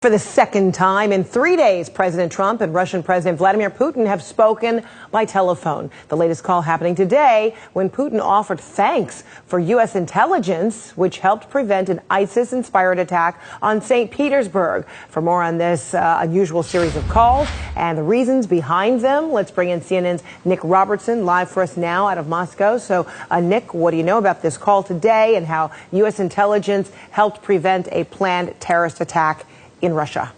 For the second time in 3 days, President Trump and Russian President Vladimir Putin have spoken by telephone. The latest call happening today when Putin offered thanks for U.S. intelligence, which helped prevent an ISIS-inspired attack on St. Petersburg. For more on this unusual series of calls and the reasons behind them, let's bring in CNN's Nick Robertson, live for us now out of Moscow. So, Nick, what do you know about this call today and how U.S. intelligence helped prevent a planned terrorist attack in Russia?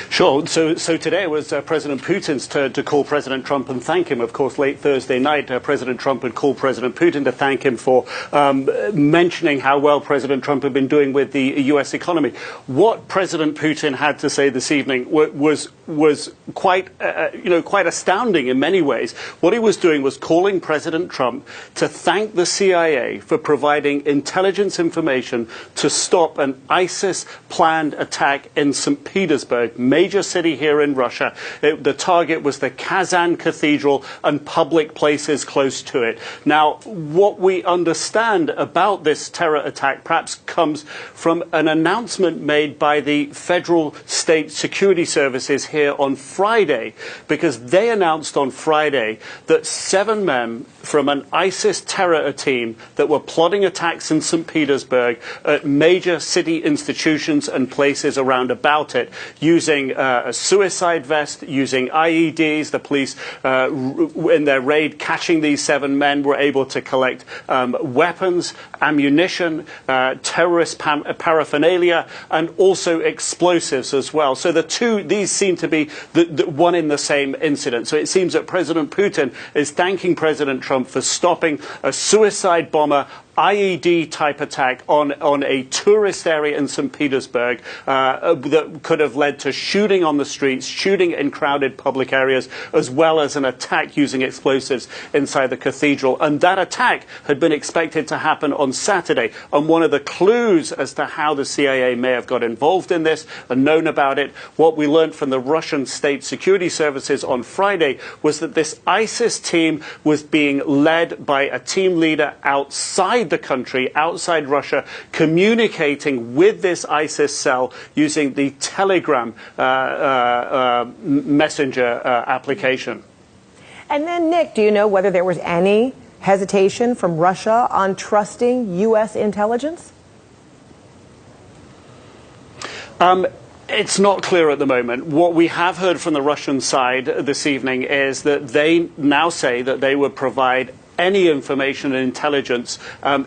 Sure. So today it was President Putin's turn to call President Trump and thank him. Of course, late Thursday night, President Trump had called President Putin to thank him for mentioning how well President Trump had been doing with the U.S. economy. What President Putin had to say this evening was quite astounding in many ways. What he was doing was calling President Trump to thank the CIA for providing intelligence information to stop an ISIS-planned attack in St. Petersburg, major city here in Russia. The target was the Kazan Cathedral and public places close to it. Now, what we understand about this terror attack perhaps comes from an announcement made by the federal state security services here on Friday, because they announced on Friday that 7 men from an ISIS terror team that were plotting attacks in St. Petersburg at major city institutions and places around about it, using a suicide vest, using IEDs. The police, in their raid, catching these 7 men, were able to collect weapons, ammunition, terrorist paraphernalia, and also explosives as well. So these seem to be the one in the same incident. So it seems that President Putin is thanking President Trump for stopping a suicide bomber IED-type attack on a tourist area in St. Petersburg that could have led to shooting on the streets, shooting in crowded public areas, as well as an attack using explosives inside the cathedral. And that attack had been expected to happen on Saturday. And one of the clues as to how the CIA may have got involved in this and known about it, what we learned from the Russian state security services on Friday was that this ISIS team was being led by a team leader outside the country, outside Russia, communicating with this ISIS cell using the Telegram messenger application. And then, Nick, do you know whether there was any hesitation from Russia on trusting U.S. intelligence? It's not clear at the moment. What we have heard from the Russian side this evening is that they now say that they would provide any information and intelligence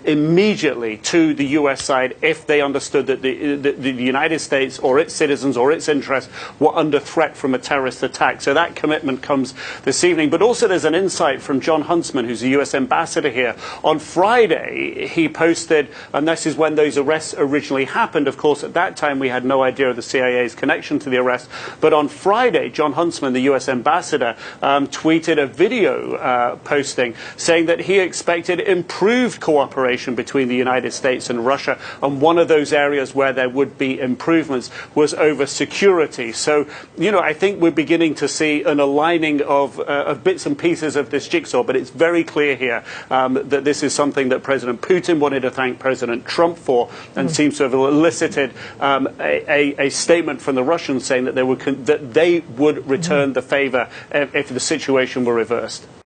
immediately to the U.S. side if they understood that the United States or its citizens or its interests were under threat from a terrorist attack. So that commitment comes this evening. But also there's an insight from John Huntsman, who's the U.S. ambassador here. On Friday, he posted, and this is when those arrests originally happened. Of course, at that time, we had no idea of the CIA's connection to the arrest. But on Friday, John Huntsman, the U.S. ambassador, tweeted a video posting saying that he expected improved cooperation between the United States and Russia, and one of those areas where there would be improvements was over security. So, I think we're beginning to see an aligning of bits and pieces of this jigsaw, but it's very clear here that this is something that President Putin wanted to thank President Trump for, and seems to have elicited a statement from the Russians saying that they would return the favor if the situation were reversed.